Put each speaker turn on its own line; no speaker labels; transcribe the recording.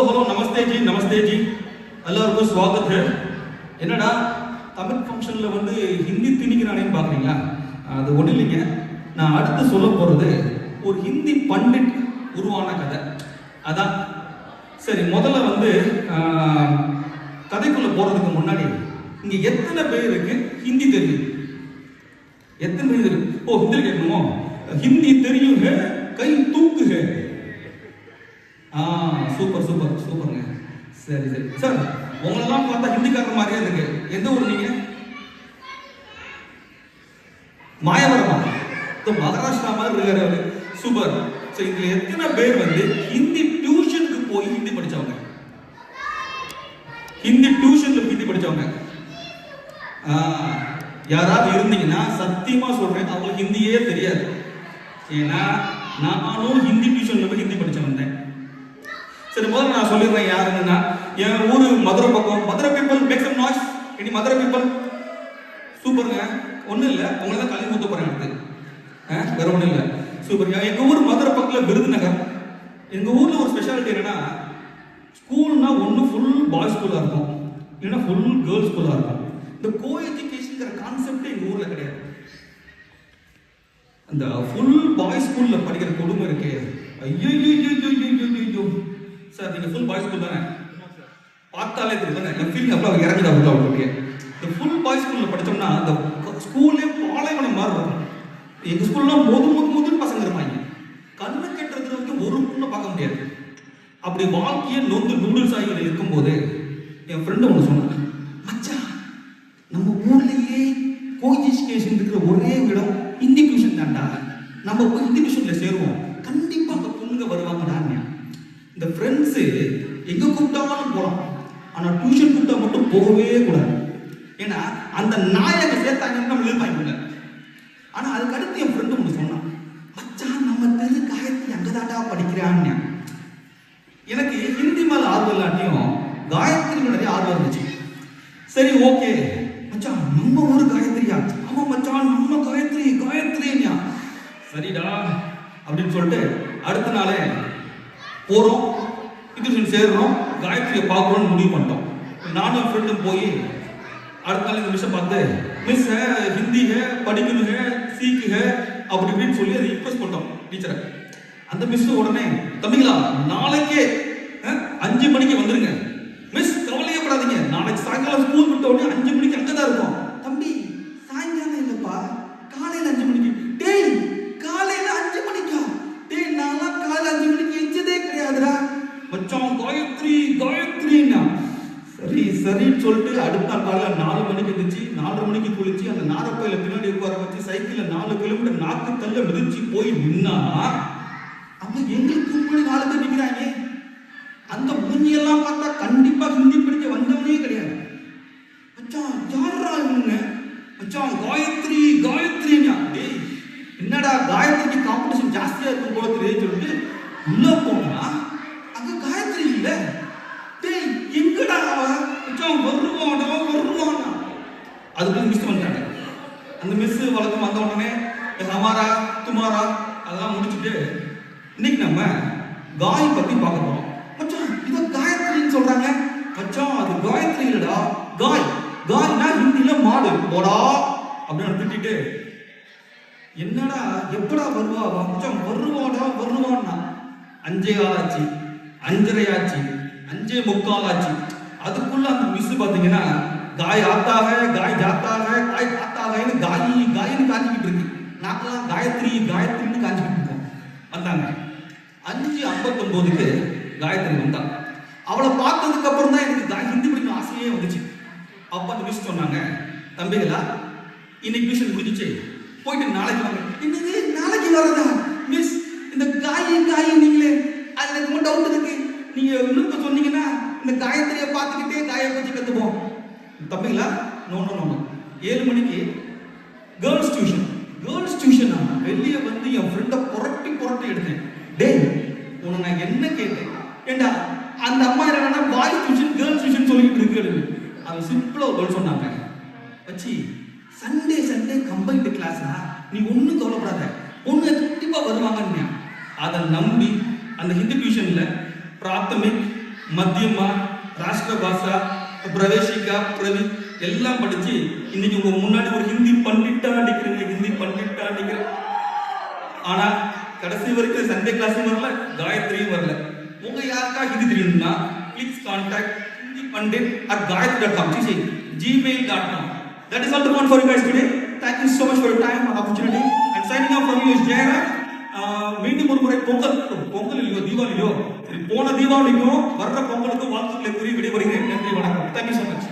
Hello नमस्ते जी எல்லாருக்கும் स्वागत है என்னடா தமிழ் ஃபங்க்ஷன்ல வந்து ஹிந்தி திணிக்கிறானேன்னு பாக்குறீங்களா? அது ஒண்ணு இல்லைங்க. நான் அடுத்து சொல்ல போறது ஒரு ஹிந்தி பண்டிட் உருவான கதை. அதான் சரி. முதல்ல வந்து கதைக்குள்ள போறதுக்கு முன்னாடி இங்க எத்தனை பேருக்கு ஹிந்தி தெரியும்? எத்தனை பேர் தெரியும்? ஓ, ஹிந்தி கேட்கணுமோ? ஹிந்தி தெரியுங்க, கை தூக்குங்க. சூப்பர் சூப்பர் சூப்பருங்க. சரி சரி சார், உங்களெல்லாம் பார்த்தா ஹிந்திக்காரர் மாதிரியே இருக்கு. எந்த ஊர் நீங்க? மாயவரமா? மகாராஷ்டிரா மாதிரி இருக்காரு. சூப்பர். சரி, இதுல எத்தனை பேர் வந்து ஹிந்தி டியூஷனுக்கு போய் ஹிந்தி படிச்சவங்க? ஹிந்தி டியூஷன்ல ஹிந்தி படிச்சவங்க யாராவது இருந்தீங்கன்னா சத்தியமா சொல்றேன், அவங்களுக்கு ஹிந்தியே தெரியாது. ஏன்னா நானும் ஹிந்தி டியூஷன்ல போய் ஹிந்தி படிச்சு வந்தேன். சரி, முதல்ல நான் சொல்லிடுறேன் யாருன்னா, என் ஊரு மதுரை பக்கம். Madurai people make some noise. இனி மதுரை பீப்பிள் சூப்பருங்க. ஒன்றும் இல்லை, உங்களை தான் கல்வி ஊத்த போறேன் அடுத்து. வேற ஒன்றும் இல்லை. சூப்பர். எங்க ஊர் மதுரை பக்கத்தில் விருதுநகர். எங்க ஊர்ல ஒரு ஸ்பெஷாலிட்டி என்னன்னா, ஸ்கூல்னா ஒன்று ஃபுல் பாய்ஸ் ஸ்கூலாக இருக்கும், இல்லைன்னா ஃபுல் கேர்ள்ஸ் ஸ்கூலாக இருக்கும். இந்த கோ எஜுகேஷன் கான்செப்ட் எங்க ஊர்ல கிடையாது. அந்த ஃபுல் பாய்ஸ் ஸ்கூல்ல படிக்கிற கொடுமை இருக்கே, ஐயோ சார். நீங்க ஃபுல் பாய்ஸ் ஸ்கூல் தானே? பார்த்தாலே தெரியுது. என் ஃபீலிங் அப்புறம் இறங்கிதான் விட்டு அவங்களுக்கு. இந்த ஃபுல் பாய்ஸ் ஸ்கூல்ல படிச்சோம்னா அந்த ஸ்கூல்லே பாலைவனம் மாதிரி இருக்கும். எங்க ஸ்கூல்லாம் முதுன்னு பசங்க இருப்பாங்க. கண்ணு கெட்டுறது வந்து ஒரு பொண்ணை பார்க்க முடியாது. அப்படி வாழ்க்கையை நொந்து நூடுல்ஸ் ஆகிட்டு இருக்கும்போது என் ஃப்ரெண்டு ஒன்று சொன்னாங்க, மச்சான் நம்ம ஊர்லயே கோ எஜுகேஷன் இருக்கிற ஒரே இடம் ஹிந்தி டியூஷன் தான்டா, நம்ம போய் ஹிந்தி டியூஷன்ல சேருவோம், கண்டிப்பா அந்த பொண்ணுங்க வருவாங்கடா. இந்த ஃப்ரெண்ட்ஸு எங்க கூப்பிட்டாலும் போகலாம், ஆனா டியூஷன் கூப்பிட்டா மட்டும் போகவே கூடாது. ஏன்னா அந்த நாயக சேர்த்தாங்கன்னு நம்ம எதிர்பார்க்கல. ஆனா அதுக்கு அடுத்து என் ஃப்ரெண்டு ஒன்று சொன்னான், மச்சான் நம்ம தெரு காயத்ரி அங்கதாண்டா படிக்கிறான்னு. எனக்கு ஹிந்தி மேல ஆர்வம் இல்லாட்டியும் காயத்ரி நிறைய ஆர்வம் இருந்துச்சு. சரி, ஓகே மச்சான் நம்ம ஊரு காயத்ரியா? ஆமா மச்சான் நம்ம காயத்ரியா? சரிடா அப்படின்னு சொல்லிட்டு அடுத்த நாளே போறோம், டியூஷன் சேர்றோம், காயத்ரியை பார்க்கணும்னு முடிவு பண்ணிட்டோம். நானும் ஃப்ரெண்டும் போய் அடுத்த நாள் இந்த மிஸ்ஸை பார்த்து, மிஸ் ஹிந்தி படிக்கணுங்க, சீக்குங்க அப்படி இப்படின்னு சொல்லி அதை இம்ப்ரெஸ் பண்ணிட்டோம் டீச்சரை. அந்த மிஸ் உடனே, தம்பிங்களா நாளைக்கே 5 மணிக்கு வந்துருங்க மிஸ், கவலையப்படாதீங்க, நாளைக்கு சாயங்காலம் ஸ்கூல் விட்ட உடனே 5 மணிக்கு அங்கதான் இருக்கும். தம்பி சாயங்காலம் இல்லப்பா, காலையில 5 மணிக்கு. டேய் காலையில 5 மணிக்கா? டேய் நான்லாம் காலையில 5 மணிக்கு எஞ்சதே கிடையாதுடா. மச்சான் காயத்ரின்னா சரி சரின்னு சொல்லிட்டு அடுத்த நாள் காலையில 4 மணிக்கு இருந்துச்சு. 4:30 மணிக்கு குளிச்சு அந்த நாரப்பையில பின்னாடி உட்கார வச்சு சைக்கிள்ல 4 கிலோமீட்டர் நாக்கு தள்ள மிதிச்சு போய் நின்னா, அப்ப எங்களுக்கு முன்னாடி 4 பேர் நிக்கிறாங்க. அந்த மூஞ்சியெல்லாம் பார்த்தா கண்டிப்பா ஹிந்தி படிக்க வந்தவனே கிடையாது. மச்சான் யாரா இவங்க? மச்சான் காயத்ரியா? டேய் என்னடா காயத்ரிக்கு காம்படிஷன் ஜாஸ்தியா இருக்கும் போல தெரியுது சொல்லிட்டு உள்ள போனா அங்க காயத்ரி இல்ல. டேய் எங்கடா அவ? மச்சான் வருவானா? அதுக்கு மிஸ் வந்துட்டாங்க. அந்த மிஸ் வழக்கம் வந்த உடனே ஹமாரா துமாரா அதெல்லாம் முடிச்சுட்டு இன்னைக்கு நம்ம காய் பத்தி பார்க்க போறோம். மச்சான் இத காயத்ரின்னு சொல்றாங்க. மச்சான் அது காயத்ரி இல்லடா, காய்னா ஹிந்தில மாடு போடா அப்படின்னு திட்டிட்டு, என்னடா எப்படா வருவா? மச்சான் வருவான்னா 5 ஆச்சு, 5:30 ஆச்சு, 5:45 ஆச்சு. அதுக்குள்ள அந்த மிஸ் பாத்தீங்கன்னா காய் ஆத்தாக காய் ஜாத்தாக காய் காத்தாகன்னு காயின்னு காஞ்சிக்கிட்டு இருக்கு. நாக்கெல்லாம் காயத்ரின்னு காஞ்சிக்கிட்டு இருக்கோம். வந்தாங்க 5:59க்கு காயத்ரி வந்தா. அவளை பார்த்ததுக்கு அப்புறம் தான் எனக்கு ஹிந்தி படிக்க ஆசையே வந்துச்சு. அப்ப அந்த மிஸ் சொன்னாங்க, தம்பிகளா இன்னைக்கு டியூஷன் முடிஞ்சிச்சு, போயிட்டு நாளைக்கு வாங்க. என்னது நாளைக்கு வரதா மிஸ்? இந்த காய் நீங்களே, அது எனக்கு ரொம்ப டவுட் இருக்கு, நீங்க இன்னும் சொன்னீங்கன்னா இந்த காயத்ரியை பார்த்துக்கிட்டே காயை பற்றி கத்துப்போம். தம்பிங்களா நோ 7 மணிக்கு கேர்ள்ஸ் டியூஷன் வெளியே வந்து என் ஃப்ரெண்டை புரட்டி எடுத்தேன். டேய் உன்னை நான் என்ன கேட்டேன்? ஏண்டா அந்த அம்மா என்னன்னா பாய்ஸ் டியூஷன் கேர்ள்ஸ் டியூஷன் சொல்லிட்டு இருக்கு. அது சிம்பிளா ஒரு சொன்னாங்க, வச்சு சண்டே கம்பைன்டு கிளாஸ்னா நீ ஒன்றும் கவலைப்படாத, பொண்ணு கண்டிப்பா வருவாங்கன்னு. அதை நம்பி அந்த ஹிந்தி டியூஷன்ல பிராத்தமிக் மத்தியமா, ராஷ்டிர பாஷா, பிரவேசிகா, பிரவி எல்லாம் படிச்சு இன்னைக்கு உங்க முன்னாடி ஒரு ஹிந்தி பண்டிட்டா அடிக்கிறீங்க, ஹிந்தி பண்டிட்டா அடிக்கிற. ஆனா கடைசி வரைக்கும் சண்டே கிளாஸும் வரல, காயத்ரியும் வரல. உங்க யாருக்கா ஹிந்தி தெரியும்னா please contact Hindi Pandit at gayatri.com, gmail.com. That is all the one for you guys today. Thank you so much for your time and opportunity. And signing off from you is Jayara. மீண்டும் ஒரு முறை பொங்கல் இல்லையோ தீபாவளியோ, போன தீபாவளிக்கும் வர்ற பொங்கலுக்கும் வாழ்த்துக்களை கூறி விடைபெறுகிறேன். நன்றி, வணக்கம். Thank you so much.